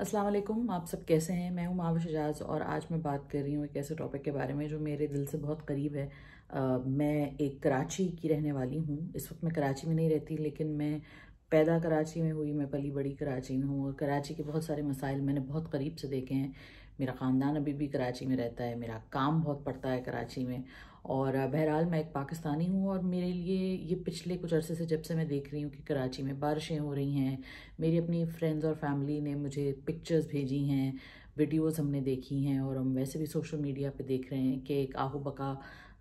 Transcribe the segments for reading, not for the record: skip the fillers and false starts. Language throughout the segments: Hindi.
अस्सलाम वालेकुम। आप सब कैसे हैं? मैं हूं माविश एजाज और आज मैं बात कर रही हूं एक ऐसे टॉपिक के बारे में जो मेरे दिल से बहुत करीब है। मैं एक कराची की रहने वाली हूं। इस वक्त मैं कराची में नहीं रहती, लेकिन मैं पैदा कराची में हुई, मैं पली बड़ी कराची में हूँ और कराची के बहुत सारे मसाइल मैंने बहुत करीब से देखे हैं। मेरा ख़ानदान अभी भी कराची में रहता है, मेरा काम बहुत पड़ता है कराची में। और बहरहाल मैं एक पाकिस्तानी हूँ और मेरे लिए ये पिछले कुछ अरसे से जब से मैं देख रही हूँ कि कराची में बारिशें हो रही हैं, मेरी अपनी फ्रेंड्स और फैमिली ने मुझे पिक्चर्स भेजी हैं, वीडियोस हमने देखी हैं और हम वैसे भी सोशल मीडिया पे देख रहे हैं कि एक आहू बका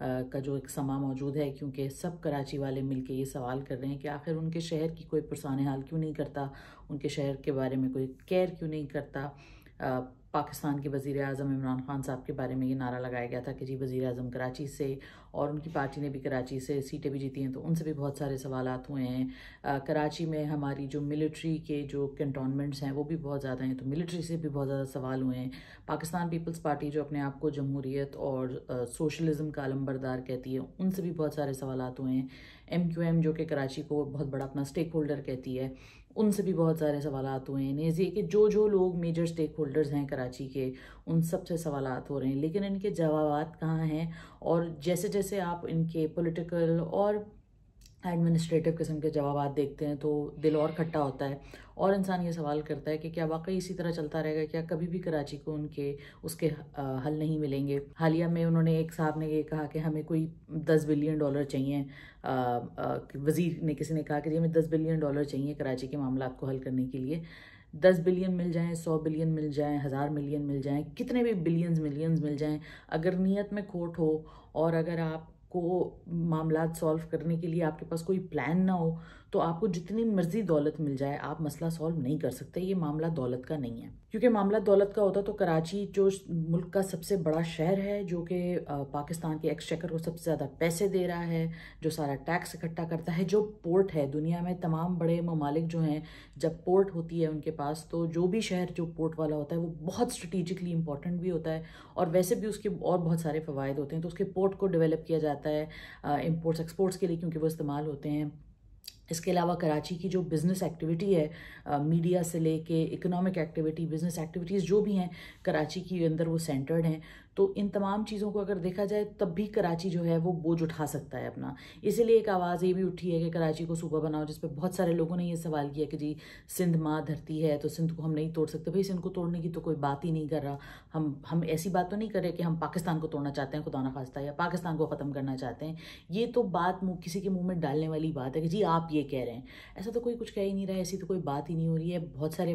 का जो एक समा मौजूद है, क्योंकि सब कराची वाले मिलके ये सवाल कर रहे हैं कि आखिर उनके शहर की कोई पुरसाने हाल क्यों नहीं करता, उनके शहर के बारे में कोई केयर क्यों नहीं करता। पाकिस्तान के वज़ीर आज़म इमरान खान साहब के बारे में ये नारा लगाया गया था कि जी वज़ीर आज़म कराची से, और उनकी पार्टी ने भी कराची से सीटें भी जीती हैं, तो उनसे भी बहुत सारे सवालात हुए हैं। कराची में हमारी जो मिलिट्री के जो कैंटोनमेंट्स हैं वो भी बहुत ज़्यादा हैं, तो मिलिट्री से भी बहुत ज़्यादा सवाल हुए हैं। पाकिस्तान पीपल्स पार्टी जो अपने आप को जमहूरियत और सोशलिज्म का अलंबरदार कहती है, उनसे भी बहुत सारे सवालात हुए हैं। MQM जो कि कराची को बहुत बड़ा अपना स्टेक होल्डर कहती है, उनसे भी बहुत सारे सवालात हुए हैं। नेज़ी कि जो लोग मेजर स्टेक होल्डर्स हैं कराची के, उन सब से सवालात हो रहे हैं, लेकिन इनके जवाबात कहाँ हैं। और जैसे जैसे आप इनके पॉलिटिकल और एडमिनिस्ट्रेटिव किस्म के जवाब देखते हैं तो दिल और खट्टा होता है और इंसान ये सवाल करता है कि क्या वाकई इसी तरह चलता रहेगा, क्या कभी भी कराची को उनके उसके हल नहीं मिलेंगे। हालिया में उन्होंने एक साहब ने ये कहा कि हमें कोई $10 बिलियन चाहिए। वज़ीर ने किसी ने कहा कि जी हमें $10 बिलियन चाहिए कराची के मामलात को हल करने के लिए। 10 बिलियन मिल जाएं, 100 बिलियन मिल जाएं, 1000 मिलियन मिल जाएं, कितने भी बिलियंस मिलियंस मिल जाएं, अगर नीयत में खोट हो और अगर आपको मामलात सॉल्व करने के लिए आपके पास कोई प्लान ना हो, तो आपको जितनी मर्जी दौलत मिल जाए आप मसला सॉल्व नहीं कर सकते। ये मामला दौलत का नहीं है, क्योंकि मामला दौलत का होता तो कराची जो मुल्क का सबसे बड़ा शहर है, जो कि पाकिस्तान के एक्सचेकर को सबसे ज़्यादा पैसे दे रहा है, जो सारा टैक्स इकट्ठा करता है, जो पोर्ट है, दुनिया में तमाम बड़े ममालिक जो हैं जब पोर्ट होती है उनके पास, तो जो भी शहर जो पोर्ट वाला होता है वो बहुत स्ट्रेटिजिकली इंपॉर्टेंट भी होता है और वैसे भी उसके और बहुत सारे फ़वाइद होते हैं। तो उसके पोर्ट को डेवलप किया जाता है इंपोर्ट्स एक्सपोर्ट्स के लिए, क्योंकि वो इस्तेमाल होते हैं। इसके अलावा कराची की जो बिज़नेस एक्टिविटी है, मीडिया से लेके इकोनॉमिक एक्टिविटी, बिज़नेस एक्टिविटीज़ जो भी हैं कराची के अंदर वो सेंटर्ड हैं। तो इन तमाम चीज़ों को अगर देखा जाए तब भी कराची जो है वो बोझ उठा सकता है अपना। इसीलिए एक आवाज़ ये भी उठी है कि कराची को सूबा बनाओ, जिस पर बहुत सारे लोगों ने ये सवाल किया कि जी सिंध माँ धरती है तो सिंध को हम नहीं तोड़ सकते। भाई सिंध को तोड़ने की तो कोई बात ही नहीं कर रहा। हम ऐसी बात तो नहीं कर रहे कि हम पाकिस्तान को तोड़ना चाहते हैं खुदा ना खास्ता, या पाकिस्तान को ख़त्म करना चाहते हैं। ये तो बात किसी के मुंह में डालने वाली बात है कि जी आप ये कह रहे हैं। ऐसा तो कोई कुछ कह ही नहीं रहा है, ऐसी तो कोई बात ही नहीं हो रही है। बहुत सारे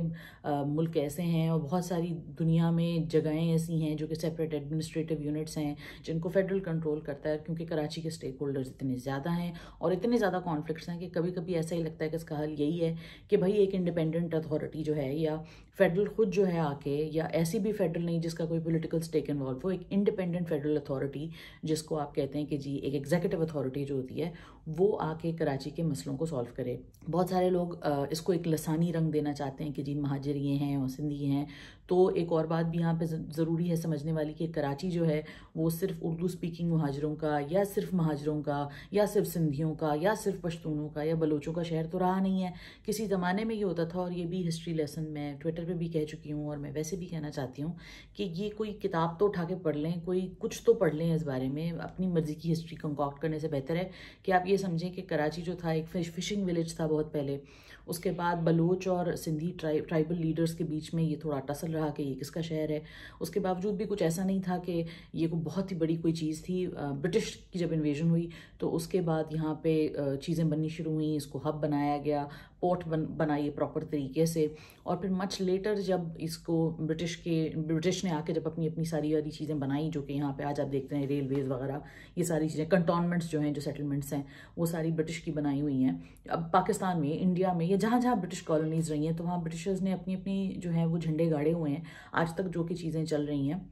मुल्क ऐसे हैं और बहुत सारी दुनिया में जगहें ऐसी हैं जो कि सेपरेट एडमिनिस्ट्रेटिव यूनिट्स हैं जिनको फेडरल कंट्रोल करता है, क्योंकि कराची के स्टेक होल्डर्स इतने ज़्यादा हैं और इतने ज़्यादा कॉन्फ्लिक्ट्स हैं कि कभी कभी ऐसा ही लगता है कि इसका हल यही है कि भाई एक इंडिपेंडेंट अथॉरिटी जो है, या फेडरल खुद जो है आके, या ऐसी भी फेडरल नहीं जिसका कोई पॉलिटिकल स्टेक इन्वॉल्व हो, एक इंडिपेंडेंट फेडरल अथॉरिटी जिसको आप कहते हैं कि जी एक एग्जीक्यूटिव अथॉरिटी जो होती है, वो आके कराची के मसलों को सॉल्व करे। बहुत सारे लोग इसको एक लसानी रंग देना चाहते हैं कि जी महाजिर ये हैं और सिंधी हैं। तो एक और बात भी यहाँ पे ज़रूरी है समझने वाली कि कराची जो है वो सिर्फ उर्दू स्पीकिंग महाजरों का, या सिर्फ महाजरों का, या सिर्फ सिंधियों का, या सिर्फ पश्तूनों का या बलोचों का शहर तो रहा नहीं है। किसी ज़माने में ये होता था और ये भी हिस्ट्री लेसन मैं ट्विटर पे भी कह चुकी हूँ और मैं वैसे भी कहना चाहती हूँ कि ये कोई किताब तो उठा के पढ़ लें, कोई कुछ तो पढ़ लें इस बारे में। अपनी मर्जी की हिस्ट्री कंकॉक्ट करने से बेहतर है कि आप ये समझें कि कराची जो था एक फिशिंग विलेज था बहुत पहले। उसके बाद बलोच और सिंधी ट्राइबल लीडर्स के बीच में ये थोड़ा टसल रहा कि ये किसका शहर है। उसके बावजूद भी कुछ ऐसा नहीं था कि ये को बहुत ही बड़ी कोई चीज़ थी। ब्रिटिश की जब इन्वेजन हुई तो उसके बाद यहाँ पे चीज़ें बननी शुरू हुई, इसको हब बनाया गया, पोर्ट बनाई प्रॉपर तरीके से। और फिर मच लेटर जब इसको ब्रिटिश ने आके जब अपनी अपनी सारी वाली चीज़ें बनाई, जो कि यहाँ पे आज आप देखते हैं रेलवेज़ वगैरह, ये सारी चीज़ें, कंटोनमेंट्स जो हैं, जो सेटलमेंट्स हैं, वो सारी ब्रिटिश की बनाई हुई हैं। अब पाकिस्तान में, इंडिया में, या जहाँ जहाँ ब्रिटिश कॉलोनीज रही हैं, तो वहाँ ब्रिटिशर्स ने अपनी अपनी जो है वो झंडे गाड़े हुए हैं आज तक, जो कि चीज़ें चल रही हैं,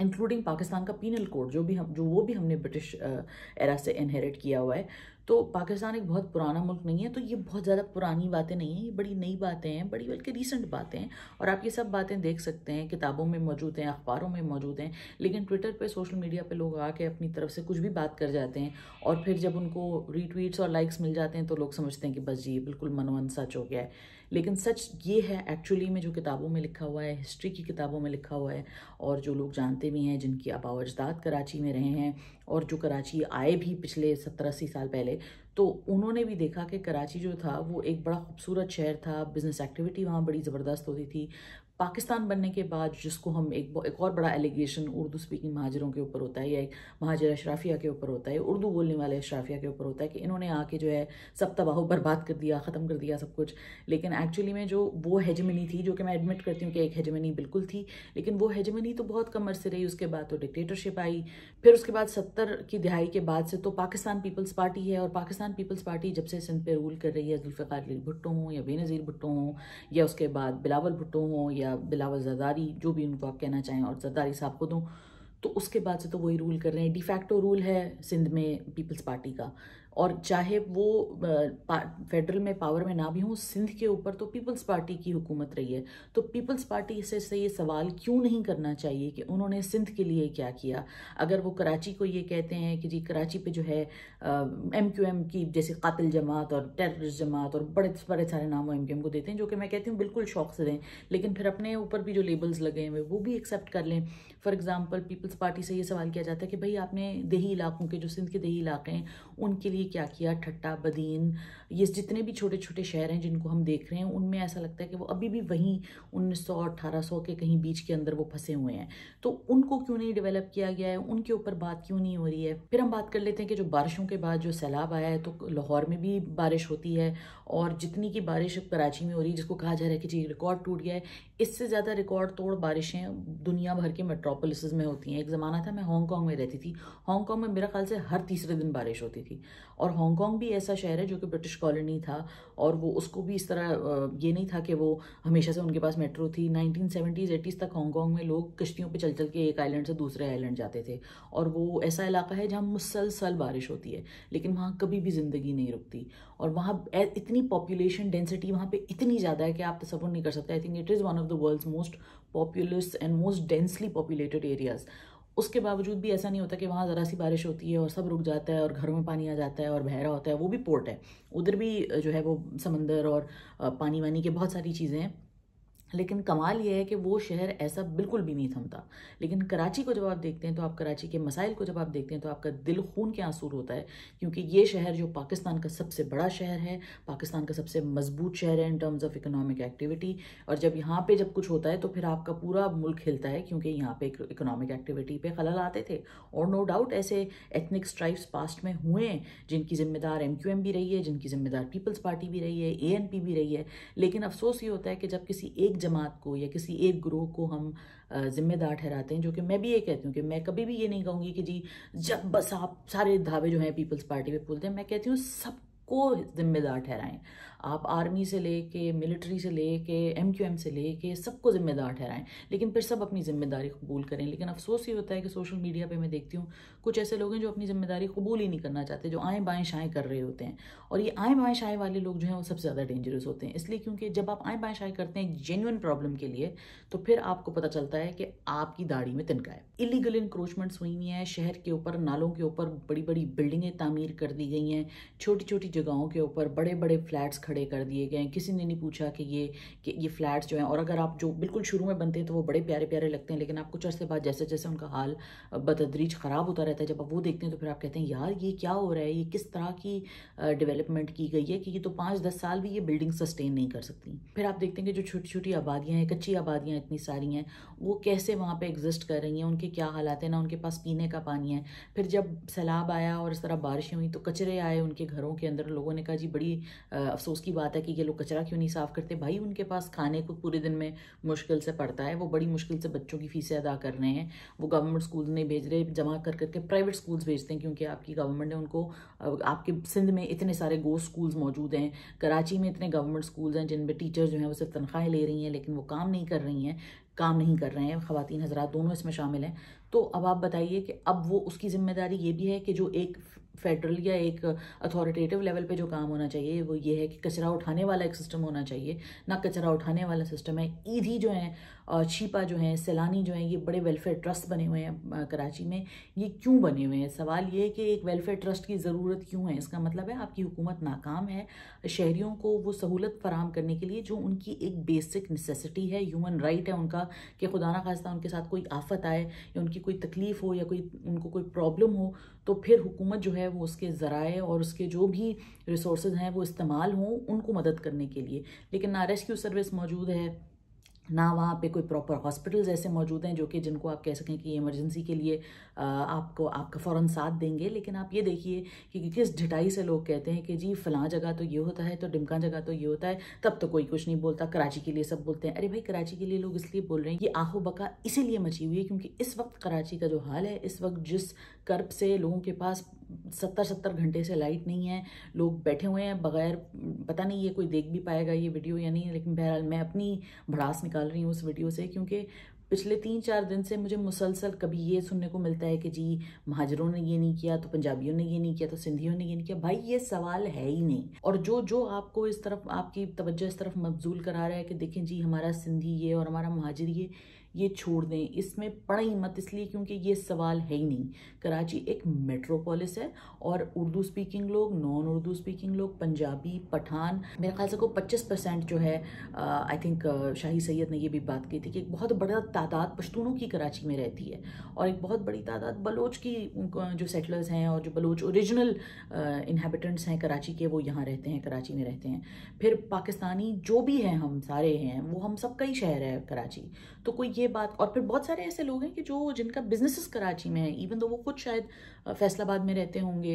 इंक्लूडिंग पाकिस्तान का पीनल कोड वो भी हमने ब्रिटिश एरा से इनहेरिट किया हुआ है। तो पाकिस्तान एक बहुत पुराना मुल्क नहीं है, तो ये बहुत ज़्यादा पुरानी बातें नहीं हैं, ये बड़ी नई बातें हैं, बड़ी बल्कि रीसेंट बातें हैं। और आप ये सब बातें देख सकते हैं, किताबों में मौजूद हैं, अखबारों में मौजूद हैं। लेकिन ट्विटर पे, सोशल मीडिया पे लोग आके अपनी तरफ से कुछ भी बात कर जाते हैं और फिर जब उनको रीट्वीट्स और लाइक्स मिल जाते हैं तो लोग समझते हैं कि बस जी बिल्कुल मनोवन सच हो गया है। लेकिन सच ये है एक्चुअली में, जो किताबों में लिखा हुआ है, हिस्ट्री की किताबों में लिखा हुआ है, और जो लोग जानते भी हैं, जिनकी आबा अजदाद कराची में रहे हैं और जो कराची आए भी पिछले 70-80 साल पहले, तो उन्होंने भी देखा कि कराची जो था वो एक बड़ा खूबसूरत शहर था, बिज़नेस एक्टिविटी वहाँ बड़ी ज़बरदस्त होती थी। पाकिस्तान बनने के बाद, जिसको हम एक और बड़ा एलिगेशन उर्दू स्पीकिंग महाजरों के ऊपर होता है, या एक महाजर अशराफिया के ऊपर होता है, उर्दू बोलने वाले अशराफिया के ऊपर होता है कि इन्होंने आके जो है सब तबाह बर्बाद कर दिया, ख़त्म कर दिया सब कुछ। लेकिन एक्चुअली में जो वो हेजमनी थी, जो कि मैं एडमिट करती हूँ कि एक हेजमनी बिल्कुल थी, लेकिन वो हेजमनी तो बहुत कम अरसे रही। उसके बाद तो डिक्टेटरशिप आई, फिर उसके बाद 70 की दिहाई के बाद से तो पाकिस्तान पीपल्स पार्टी है, और पाकिस्तान पीपल्स पार्टी जब से सिंध पे रूल कर रही है, जुल्फ़िकार अली भुट्टो हों या बेनज़ीर भुट्टो हों, या उसके बाद बिलावल भुट्टो हों या बिलावल ज़रदारी, जो भी उनको आप कहना चाहें, और ज़रदारी साहब खुद हों, तो उसके बाद से तो वही रूल कर रहे हैं। डिफैक्टो रूल है सिंध में पीपल्स पार्टी का, और चाहे वो फेडरल में पावर में ना भी हो, सिंध के ऊपर तो पीपल्स पार्टी की हुकूमत रही है। तो पीपल्स पार्टी से ये सवाल क्यों नहीं करना चाहिए कि उन्होंने सिंध के लिए क्या किया। अगर वो कराची को ये कहते हैं कि जी कराची पे जो है MQM की जैसे कातिल जमात और टेररिस्ट जमात और बड़े बड़े सारे नाम वो MQM को देते हैं, जो कि मैं कहती हूँ बिल्कुल शौक से दें, लेकिन फिर अपने ऊपर भी जो लेबल्स लगे हुए वो भी एक्सेप्ट कर लें। फॉर एग्जाम्पल, पीपल्स पार्टी से ये सवाल किया जाता है कि भाई आपने देही इलाकों के, जो सिंध के देही इलाके हैं, उनके लिए क्या किया। ठट्टा, बदीन, ये जितने भी छोटे छोटे शहर हैं जिनको हम देख रहे हैं, उनमें ऐसा लगता है कि वो अभी भी वहीं 1900 और 1800 के कहीं बीच के अंदर वो फंसे हुए हैं। तो उनको क्यों नहीं डेवलप किया गया है, उनके ऊपर बात क्यों नहीं हो रही है। फिर हम बात कर लेते हैं कि जो बारिशों के बाद जो सैलाब आया है, तो लाहौर में भी बारिश होती है, और जितनी की बारिश कराची में हो रही है, जिसको कहा जा रहा है कि जी रिकॉर्ड टूट गया है, इससे ज़्यादा रिकॉर्ड तोड़ बारिशें दुनिया भर के मेट्रोपोलिस में होती हैं। एक ज़माना था, मैं हांगकॉन्ग में रहती थी, हांगकॉन्ग में मेरा ख्याल से हर तीसरे दिन बारिश होती थी। और हांगकॉन्ग भी ऐसा शहर है जो कि ब्रिटिश कॉलोनी था, और वो उसको भी इस तरह ये नहीं था कि वो हमेशा से उनके पास मेट्रो थी। 1970s-80s तक हांगकॉन्ग में लोग कश्तियों पे चल चल के एक आइलैंड से दूसरे आइलैंड जाते थे, और वो ऐसा इलाका है जहाँ मुसलसल बारिश होती है, लेकिन वहाँ कभी भी ज़िंदगी नहीं रुकती। और वहाँ इतनी पॉपुलेशन डेंसिटी वहाँ पे इतनी ज़्यादा है कि आप तसव्वुर नहीं कर सकते। I think it is one of the world's most populous and most densely populated areas. उसके बावजूद भी ऐसा नहीं होता कि वहाँ ज़रा सी बारिश होती है और सब रुक जाता है और घरों में पानी आ जाता है और बह रहा होता है। वो भी पोर्ट है, उधर भी जो है वो समंदर और पानी वानी के बहुत सारी चीज़ें हैं। लेकिन कमाल ये है कि वो शहर ऐसा बिल्कुल भी नहीं थमता। लेकिन कराची को जब आप देखते हैं, तो आप कराची के मसाइल को जब आप देखते हैं, तो आपका दिल खून के आंसू होता है, क्योंकि ये शहर जो पाकिस्तान का सबसे बड़ा शहर है, पाकिस्तान का सबसे मजबूत शहर है in terms of economic activity, और जब यहाँ पे जब कुछ होता है तो फिर आपका पूरा मुल्क हिलता है, क्योंकि यहाँ पे इकोनॉमिक एक्टिविटी पे खलल आते थे। और नो डाउट ऐसे एथनिक स्ट्राइप्स पास्ट में हुए हैं, जिनकी जिम्मेदार MQM भी रही है, जिनकी जिम्मेदार पीपल्स पार्टी भी रही है, ANP भी रही है। लेकिन अफसोस ये होता है कि जब किसी एक जमात को या किसी एक ग्रोह को हम जिम्मेदार ठहराते हैं, जो कि मैं भी ये कहती हूँ कि मैं कभी भी ये नहीं कहूँगी कि जी जब बस आप सारे धावे जो हैं पीपल्स पार्टी पे पुलते हैं। मैं कहती हूँ सबको जिम्मेदार ठहराएं। आप आर्मी से लेके, मिलिट्री से लेके, MQM से लेके सबको जिम्मेदार ठहराएं, लेकिन फिर सब अपनी जिम्मेदारी कबूल करें। लेकिन अफसोस ये होता है कि सोशल मीडिया पे मैं देखती हूँ कुछ ऐसे लोग हैं जो अपनी जिम्मेदारी कबूल ही नहीं करना चाहते, जो आएँ बाएँ शाएँ कर रहे होते हैं। और ये आएँ बाएँ शाएँ वाले लोग जो हैं वो सबसे ज़्यादा डेंजरस होते हैं, इसलिए क्योंकि जब आप आएँ बाएँ शाएँ करते हैं एक जेन्युइन प्रॉब्लम के लिए, तो फिर आपको पता चलता है कि आपकी दाढ़ी में तिनका है। इलीगल इंक्रोचमेंट्स हुई हुई हैं शहर के ऊपर, नालों के ऊपर बड़ी बड़ी बिल्डिंगें तामीर कर दी गई हैं, छोटी छोटी जगहों के ऊपर बड़े बड़े फ्लैट्स खड़े कर दिए गए हैं। किसी ने नहीं पूछा कि ये फ्लैट्स जो हैं, और अगर आप जो बिल्कुल शुरू में बनते हैं तो वो बड़े प्यारे प्यारे लगते हैं, लेकिन आप कुछ अर्से बाद जैसे जैसे उनका हाल बतदरीज ख़राब होता रहता है, जब आप वो देखते हैं तो फिर आप कहते हैं यार ये क्या हो रहा है, ये किस तरह की डेवलपमेंट की गई है कि ये तो 5-10 साल भी ये बिल्डिंग सस्टेन नहीं कर सकती। फिर आप देखते हैं कि जो छोटी छोटी आबादियाँ हैं, कच्ची आबादियाँ इतनी सारी हैं, वो कैसे वहाँ पे एग्जिस्ट कर रही हैं, उनके क्या हालात हैं, ना उनके पास पीने का पानी है। फिर जब सैलाब आया और इस तरह बारिशें हुई तो कचरे आए उनके घरों के अंदर। लोगों ने कहा जी बड़ी अफसोस की बात है कि ये लोग कचरा क्यों नहीं साफ़ करते। भाई उनके पास खाने को पूरे दिन में मुश्किल से पड़ता है, वो बड़ी मुश्किल से बच्चों की फीसें अदा कर रहे हैं, वो गवर्नमेंट स्कूल नहीं भेज रहे, जमा कर करके प्राइवेट स्कूल्स भेजते हैं, क्योंकि आपकी गवर्नमेंट ने उनको, आपके सिंध में इतने सारे गोश्त स्कूल्स मौजूद हैं, कराची में इतने गवर्नमेंट स्कूल्स हैं जिनमें टीचर्स जो हैं वो सिर्फ तनख्वाहें ले रही हैं, लेकिन वो काम नहीं कर रही हैं, काम नहीं कर रहे हैं। ख़वातीन हज़रात दोनों इसमें शामिल हैं। तो अब आप बताइए कि अब वो उसकी जिम्मेदारी ये भी है कि जो एक फेडरल या एक अथॉरिटेटिव लेवल पे जो काम होना चाहिए वो ये है कि कचरा उठाने वाला एक सिस्टम होना चाहिए, ना कचरा उठाने वाला सिस्टम है। ईदी जो है, छिपा जो है, सैलानी जो है, ये बड़े वेलफेयर ट्रस्ट बने हुए हैं कराची में। ये क्यों बने हुए हैं? सवाल ये है कि एक वेलफेयर ट्रस्ट की ज़रूरत क्यों है? इसका मतलब है आपकी हुकूमत नाकाम है शहरियों को वो सहूलत फराहम करने के लिए जो उनकी एक बेसिक नेसेसिटी है, ह्यूमन राइट है उनका, कि खुदा ना खास्ता उनके साथ कोई आफत आए या उनकी कोई तकलीफ हो या उनको कोई प्रॉब्लम हो, तो फिर हुकूमत जो है वो उसके ज़राए और उसके जो भी रिसोर्सेज हैं वो इस्तेमाल हों उनको मदद करने के लिए। लेकिन ना रेस्क्यू सर्विस मौजूद है, ना वहाँ पे कोई प्रॉपर हॉस्पिटल्स ऐसे मौजूद हैं जो कि जिनको आप कह सकें कि इमरजेंसी के लिए आपका फ़ौरन साथ देंगे। लेकिन आप ये देखिए कि किस ढिठाई से लोग कहते हैं कि जी फ़लाँ जगह तो ये होता है, तो ढिमका जगह तो ये होता है, तब तो कोई कुछ नहीं बोलता। कराची के लिए सब बोलते हैं। अरे भाई, कराची के लिए लोग इसलिए बोल रहे हैं, ये आहो बका इसीलिए मची हुई है क्योंकि इस वक्त कराची का जो हाल है, इस वक्त जिस कर्ब से लोगों के पास 70 घंटे से लाइट नहीं है, लोग बैठे हुए हैं बगैर, पता नहीं ये कोई देख भी पाएगा ये वीडियो या नहीं, लेकिन बहरहाल मैं अपनी भड़ास निकाल रही हूँ उस वीडियो से, क्योंकि पिछले 3-4 दिन से मुझे मुसलसल कभी ये सुनने को मिलता है कि जी महाजरों ने ये नहीं किया, तो पंजाबियों ने ये नहीं किया, तो सिंधियों ने ये नहीं किया। भाई ये सवाल है ही नहीं। और जो जो आपको इस तरफ, आपकी तवज्जो इस तरफ मबजूल करा रहा है कि देखें जी हमारा सिंधी ये और हमारा महाजिर ये छोड़ दें, इसमें पड़ा ही मत, इसलिए क्योंकि ये सवाल है ही नहीं। कराची एक मेट्रोपोलिस है और उर्दू स्पीकिंग लोग, नॉन उर्दू स्पीकिंग लोग, पंजाबी, पठान, मेरे ख्याल से को 25% जो है, आई थिंक शाही सैयद ने ये भी बात की थी कि एक बहुत बड़ा तादाद पश्तूनों की कराची में रहती है और एक बहुत बड़ी तादाद बलोच की जो सेटलर्स हैं और जो बलोच ओरिजिनल इन्हेबिटेंट्स हैं कराची के, वो यहाँ रहते हैं, कराची में रहते हैं। फिर पाकिस्तानी जो भी हैं, हम सारे हैं, वो हम सबका ही शहर है कराची। तो कोई ये बात, और फिर बहुत सारे ऐसे लोग हैं कि जिनका बिजनेसेस कराची में है, इवन तो वो खुद शायद फैसलाबाद में रहते होंगे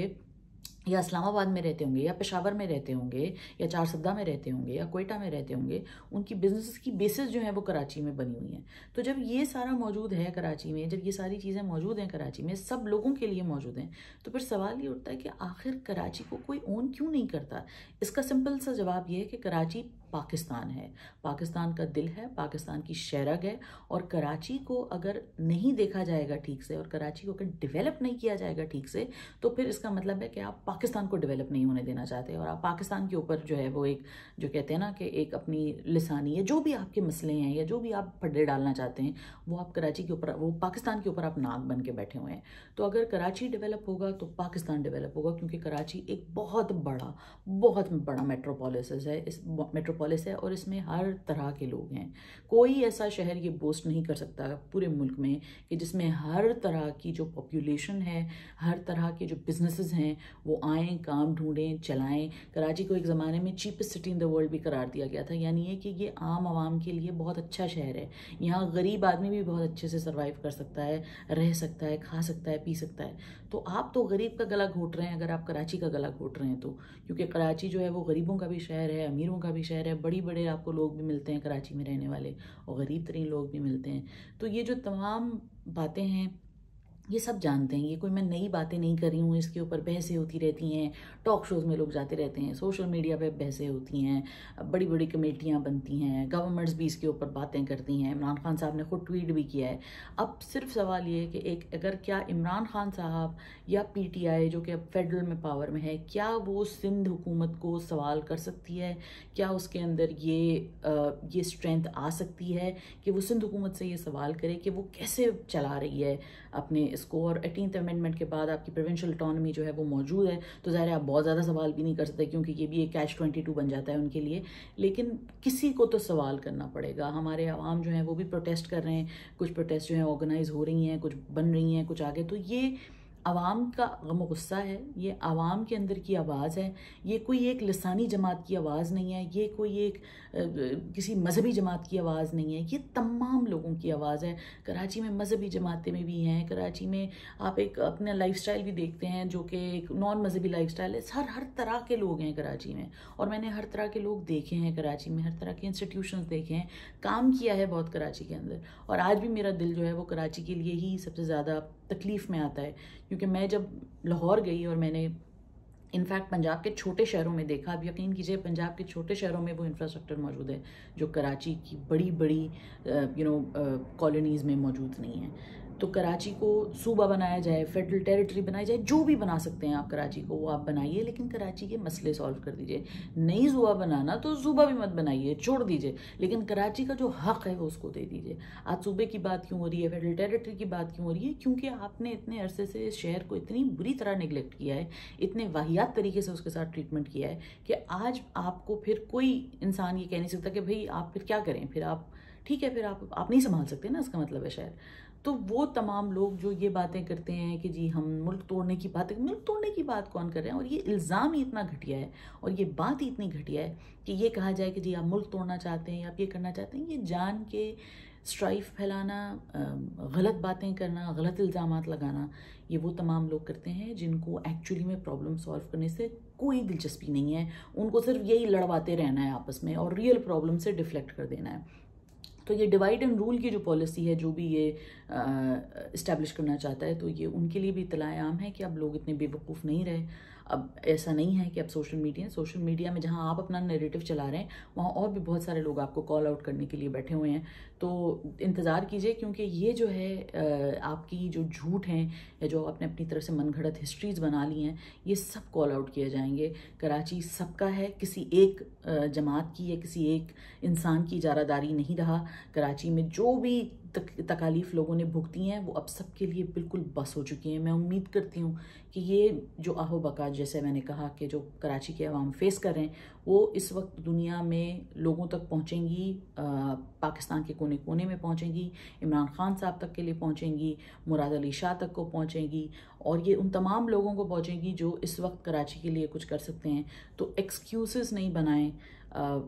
या इस्लामाबाद में रहते होंगे या पेशावर में रहते होंगे या चारसद्दा में रहते होंगे या कोयटा में रहते होंगे, उनकी बिजनेस की बेसिस जो है वो कराची में बनी हुई हैं। तो जब ये सारा मौजूद है कराची में, जब ये सारी चीज़ें मौजूद हैं कराची में, सब लोगों के लिए मौजूद हैं, तो फिर सवाल ये उठता है कि आखिर कराची को कोई ओन क्यों नहीं करता? इसका सिंपल सा जवाब ये है कि कराची पाकिस्तान है, पाकिस्तान का दिल है, पाकिस्तान की शहरग है, और कराची को अगर नहीं देखा जाएगा ठीक से और कराची को अगर डेवलप नहीं किया जाएगा ठीक से, तो फिर इसका मतलब है कि आप पाकिस्तान को डेवलप नहीं होने देना चाहते और आप पाकिस्तान के ऊपर जो है वो एक, जो कहते हैं ना कि एक अपनी लिसानी या जो भी आपके मसले हैं या जो भी आप पर्दे डालना चाहते हैं, वो आप कराची के ऊपर, वो पाकिस्तान के ऊपर आप नाक बन के बैठे हुए हैं। तो अगर कराची डेवलप होगा तो पाकिस्तान डेवलप होगा, क्योंकि कराची एक बहुत बड़ा मेट्रोपोलिस है, इस मेट्रोपोलिस है और इसमें हर तरह के लोग हैं। कोई ऐसा शहर ये बोस्ट नहीं कर सकता पूरे मुल्क में कि जिसमें हर तरह की जो पॉपुलेशन है, हर तरह के जो बिजनेसेस हैं वो आएँ, काम ढूंढें, चलाएं। कराची को एक ज़माने में cheapest city in the world भी करार दिया गया था, यानी ये कि ये आम आवाम के लिए बहुत अच्छा शहर है। यहाँ गरीब आदमी भी बहुत अच्छे से सर्वाइव कर सकता है, रह सकता है, खा सकता है, पी सकता है। तो आप तो गरीब का गला घोट रहे हैं अगर आप कराची का गला घोट रहे हैं तो, क्योंकि कराची जो है वो गरीबों का भी शहर है, अमीरों का भी शहर है, बड़े आपको लोग भी मिलते हैं कराची में रहने वाले और गरीब तरीन लोग भी मिलते हैं। तो ये जो तमाम बातें हैं ये सब जानते हैं, ये कोई मैं नई बातें नहीं कर रही हूँ, इसके ऊपर बहसें होती रहती हैं, टॉक शोज़ में लोग जाते रहते हैं, सोशल मीडिया पे बहसें होती हैं, बड़ी बड़ी कमेटियाँ बनती हैं, गवर्नमेंट्स भी इसके ऊपर बातें करती हैं। इमरान खान साहब ने खुद ट्वीट भी किया है। अब सिर्फ सवाल ये है कि अगर क्या इमरान खान साहब या PTI जो कि अब फेडरल में पावर में है, क्या वो सिंध हुकूमत को सवाल कर सकती है? क्या उसके अंदर ये स्ट्रेंथ आ सकती है कि वो सिंध हुकूमत से ये सवाल करे कि वो कैसे चला रही है अपने इसको? और 18th अमेंडमेंट के बाद आपकी प्रोविंशियल ऑटोनॉमी जो है वो मौजूद है, तो ज़ाहिर है आप बहुत ज़्यादा सवाल भी नहीं कर सकते, क्योंकि ये भी एक catch-22 बन जाता है उनके लिए। लेकिन किसी को तो सवाल करना पड़ेगा। हमारे आवाम जो हैं वो भी प्रोटेस्ट कर रहे हैं, कुछ प्रोटेस्ट जो हैं ऑर्गेनाइज हो रही हैं, कुछ बन रही हैं, कुछ आगे। तो ये आवाम का गम गुस्सा है, ये आवाम के अंदर की आवाज़ है, ये कोई एक लिसानी जमात की आवाज़ नहीं है, ये कोई एक किसी मजहबी जमात की आवाज़ नहीं है, ये तमाम लोगों की आवाज़ है। कराची में मजहबी जमातें में भी हैं, कराची में आप एक अपना लाइफस्टाइल भी देखते हैं जो कि एक नॉन मजहबी लाइफस्टाइल है। हर तरह के लोग हैं कराची में, और मैंने हर तरह के लोग देखे हैं कराची में, हर तरह के इंस्टीट्यूशंस देखे हैं, काम किया है बहुत कराची के अंदर। और आज भी मेरा दिल जो है वो कराची के लिए ही सबसे ज़्यादा तकलीफ़ में आता है, क्योंकि मैं जब लाहौर गई और मैंने इनफैक्ट पंजाब के छोटे शहरों में देखा, अब यकीन कीजिए पंजाब के छोटे शहरों में वो इंफ्रास्ट्रक्चर मौजूद है जो कराची की बड़ी कॉलोनीज़ में मौजूद नहीं है। तो कराची को सूबा बनाया जाए, फेडरल टेरिटरी बनाई जाए, जो भी बना सकते हैं आप कराची को वो आप बनाइए, लेकिन कराची के मसले सॉल्व कर दीजिए। नहीं सूबा बनाना तो सूबा भी मत बनाइए, छोड़ दीजिए, लेकिन कराची का जो हक है वो उसको दे दीजिए। आज सूबे की बात क्यों हो रही है, फेडरल टेरिटरी की बात क्यों हो रही है? क्योंकि आपने इतने अरसे से इस शहर को इतनी बुरी तरह निगलेक्ट किया है, इतने वाहियात तरीके से उसके साथ ट्रीटमेंट किया है कि आज आपको फिर कोई इंसान ये कह नहीं सकता कि भाई आप फिर क्या करें, फिर आप ठीक है, फिर आप नहीं संभाल सकते ना, इसका मतलब है शहर। तो वो तमाम लोग जो ये बातें करते हैं कि जी हम मुल्क तोड़ने की बात कौन कर रहे हैं? और ये इल्ज़ाम ही इतना घटिया है और ये बात ही इतनी घटिया है कि ये कहा जाए कि जी आप मुल्क तोड़ना चाहते हैं या आप ये करना चाहते हैं। ये जान के स्ट्राइफ फैलाना, गलत बातें करना, गलत इल्ज़ामात लगाना, ये वो तमाम लोग करते हैं जिनको एक्चुअली में प्रॉब्लम सॉल्व करने से कोई दिलचस्पी नहीं है। उनको सिर्फ यही लड़वाते रहना है आपस में और रियल प्रॉब्लम से डिफ्लेक्ट कर देना है। तो ये डिवाइड एंड रूल की जो पॉलिसी है, जो भी ये इस्टेब्लिश करना चाहता है, तो ये उनके लिए भी इत्तला आम है कि अब लोग इतने बेवकूफ़ नहीं रहे। अब ऐसा नहीं है कि अब सोशल मीडिया में जहां आप अपना नैरेटिव चला रहे हैं वहां और भी बहुत सारे लोग आपको कॉल आउट करने के लिए बैठे हुए हैं। तो इंतज़ार कीजिए, क्योंकि ये जो है आपकी जो झूठ हैं या जो आपने अपनी तरफ से मनगढ़ंत हिस्ट्रीज़ बना ली हैं, ये सब कॉल आउट किए जाएंगे। कराची सबका है, किसी एक जमात की या किसी एक इंसान की इजारादारी नहीं रहा। कराची में जो भी तकालीफ लोगों ने भुगती हैं वो अब सबके लिए बिल्कुल बस हो चुकी हैं। मैं उम्मीद करती हूँ कि ये जो आहो बका, जैसे मैंने कहा कि जो कराची के अवाम फेस कर रहे हैं, वो इस वक्त दुनिया में लोगों तक पहुँचेंगी, पाकिस्तान के कोने कोने में पहुँचेंगी, इमरान खान साहब तक के लिए पहुँचेंगी, मुराद अली शाह तक को पहुँचेंगी, और ये उन तमाम लोगों को पहुँचेंगी जो इस वक्त कराची के लिए कुछ कर सकते हैं। तो एक्सक्यूज़ेस नहीं बनाएं,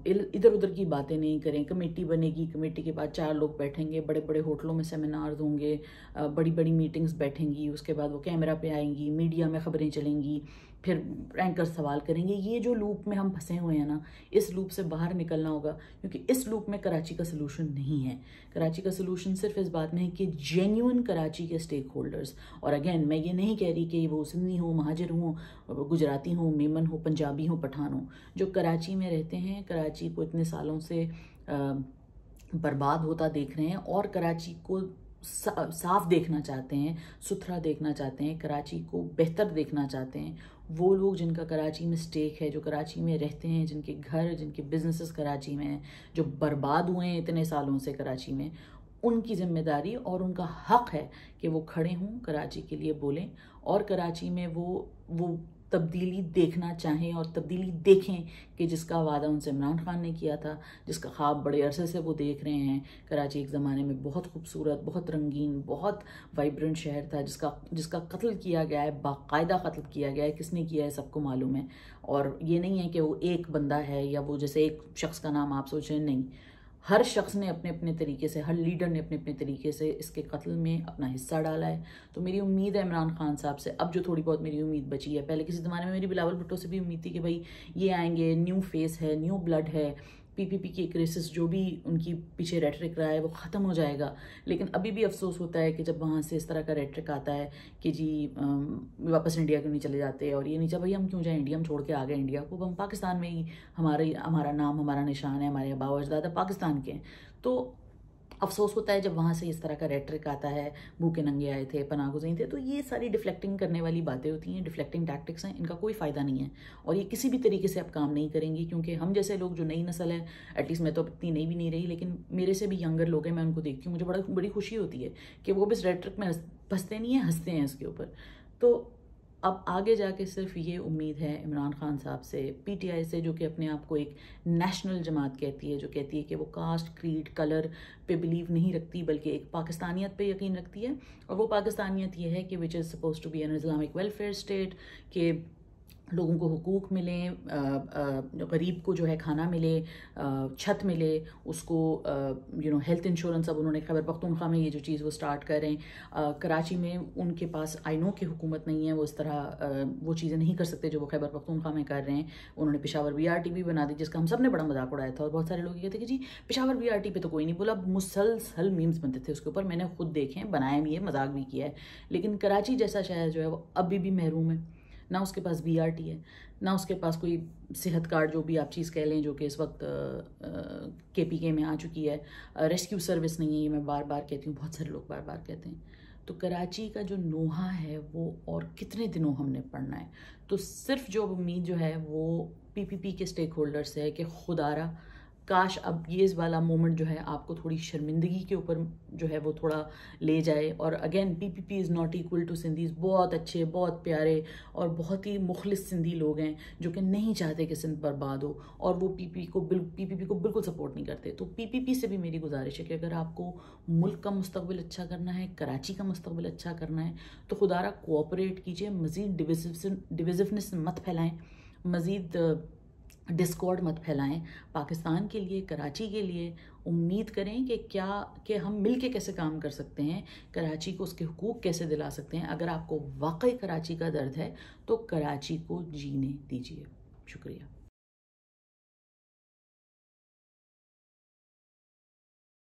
इधर उधर की बातें नहीं करें। कमेटी बनेगी, कमेटी के बाद 4 लोग बैठेंगे, बड़े बड़े होटलों में सेमिनार्स होंगे, बड़ी बड़ी मीटिंग्स बैठेंगी, उसके बाद वो कैमरा पे आएंगी, मीडिया में खबरें चलेंगी, फिर एंकर सवाल करेंगे। ये जो लूप में हम फंसे हुए हैं ना, इस लूप से बाहर निकलना होगा, क्योंकि इस लूप में कराची का सलूशन नहीं है। कराची का सलूशन सिर्फ इस बात में है कि जेन्युइन कराची के स्टेक होल्डर्स, और अगेन मैं ये नहीं कह रही कि वो सिंधी हो, महाजिर हो, गुजराती हो, मेमन हो, पंजाबी हो, पठान हो, जो कराची में रहते हैं, कराची को इतने सालों से बर्बाद होता देख रहे हैं और कराची को साफ देखना चाहते हैं, सुथरा देखना चाहते हैं, कराची को बेहतर देखना चाहते हैं, वो लोग जिनका कराची में स्टेक है, जो कराची में रहते हैं, जिनके घर, जिनके बिजनेसेस कराची में हैं, जो बर्बाद हुए हैं इतने सालों से कराची में, उनकी जिम्मेदारी और उनका हक है कि वो खड़े हों, कराची के लिए बोलें और कराची में वो तब्दीली देखना चाहें और तब्दीली देखें कि जिसका वादा उनसे इमरान खान ने किया था, जिसका ख्वाब बड़े अरसे से वो देख रहे हैं। कराची एक ज़माने में बहुत खूबसूरत, बहुत रंगीन, बहुत वाइब्रेंट शहर था, जिसका कत्ल किया गया है, बाकायदा कत्ल किया गया है। किसने किया है सबको मालूम है। और ये नहीं है कि वो एक बंदा है या वो जैसे एक शख्स का नाम आप सोच रहे हैं, नहीं, हर शख्स ने अपने अपने तरीके से, हर लीडर ने अपने अपने तरीके से इसके कत्ल में अपना हिस्सा डाला है। तो मेरी उम्मीद है इमरान खान साहब से, अब जो थोड़ी बहुत मेरी उम्मीद बची है, पहले किसी ज़माने में मेरी बिलावल भुट्टो से भी उम्मीद थी कि भाई ये आएंगे, न्यू फेस है, न्यू ब्लड है, पीपीपी की क्राइसिस जो भी उनकी पीछे रेटरिक रहा है वो ख़त्म हो जाएगा। लेकिन अभी भी अफसोस होता है कि जब वहाँ से इस तरह का रेटरिक आता है कि जी वापस इंडिया क्यों नहीं चले जाते, और ये नहीं चाह भाई हम क्यों जाएं इंडिया, हम छोड़ के आ गए इंडिया को, हम पाकिस्तान में ही, हमारा नाम, हमारा निशान है, हमारे आबा अजदाद पाकिस्तान के हैं। तो अफसोस होता है जब वहाँ से इस तरह का रेटरिक आता है, भूखे नंगे आए थे, पनाह गुज़ीर थे। तो ये सारी डिफ्लेक्टिंग करने वाली बातें होती हैं, डिफ्लेक्टिंग टैक्टिक्स हैं, इनका कोई फ़ायदा नहीं है और ये किसी भी तरीके से अब काम नहीं करेंगी। क्योंकि हम जैसे लोग, जो नई नस्ल है, एटलीस्ट मैं तो इतनी नई भी नहीं रही, लेकिन मेरे से भी यंगर लोग हैं, मैं उनको देखती हूँ, मुझे बड़ी खुशी होती है कि वो भी इस रेटरिक में फंसते नहीं हैं, हंसते हैं इसके ऊपर। तो अब आगे जाके सिर्फ ये उम्मीद है इमरान खान साहब से, पीटीआई से, जो कि अपने आप को एक नेशनल जमात कहती है, जो कहती है कि वो कास्ट, क्रीड, कलर पे बिलीव नहीं रखती, बल्कि एक पाकिस्तानियत पे यकीन रखती है। और वो पाकिस्तानियत ये है कि which is suppose to be an Islamic welfare state, के लोगों को हुकूक मिले, गरीब को जो है खाना मिले, छत मिले, उसको हेल्थ इंश्योरेंस। अब उन्होंने खैबर पख्तूनख्वा में ये जो चीज़ वो स्टार्ट कर रहे हैं। कराची में उनके पास आई नो की हुकूमत नहीं है, वो इस तरह वो चीज़ें नहीं कर सकते जो वो खैबर पख्तूनख्वा में कर रहे हैं। उन्होंने पेशावर BRT भी बना दी, जिसका हम सब ने बड़ा मजाक उड़ाया था और बहुत सारे लोग कहते कि जी पेशावर BRT पे तो कोई नहीं बोला, मुसलसल मीम्स बनते थे उसके ऊपर, मैंने खुद देखे हैं, बनाए भी है, मजाक भी किया है। लेकिन कराची जैसा शहर जो है वो अभी भी महरूम है, ना उसके पास BRT है, ना उसके पास कोई सेहत कार्ड, जो भी आप चीज़ कह लें, जो कि इस वक्त KPK में आ चुकी है। रेस्क्यू सर्विस नहीं है, ये मैं बार बार कहती हूँ, बहुत सारे लोग बार बार कहते हैं। तो कराची का जो नोहा है वो और कितने दिनों हमने पढ़ना है। तो सिर्फ जो उम्मीद जो है वो पीपीपी के स्टेक होल्डर से है कि खुदारा काश अब ये इस वाला मोमेंट जो है आपको थोड़ी शर्मिंदगी के ऊपर जो है वो थोड़ा ले जाए। और again PPP is not equal to Sindhis, बहुत अच्छे, बहुत प्यारे और बहुत ही मुखलिस सिंधी लोग हैं जो कि नहीं चाहते कि सिंध बर्बाद हो, और वो पीपीपी को बिल्कुल सपोर्ट नहीं करते। तो पीपीपी से भी मेरी गुजारिश है कि अगर आपको मुल्क का मुस्तकबिल अच्छा करना है, कराची का मुस्तकबिल अच्छा करना है, तो खुदारा कोऑपरेट कीजिए, मज़ीद डिविजिवनेस मत फैलाएं, मज़ीद डिस्कॉर्ड मत फैलाएं। पाकिस्तान के लिए, कराची के लिए उम्मीद करें कि हम मिलके कैसे काम कर सकते हैं, कराची को उसके हुकूक कैसे दिला सकते हैं। अगर आपको वाकई कराची का दर्द है तो कराची को जीने दीजिए। शुक्रिया।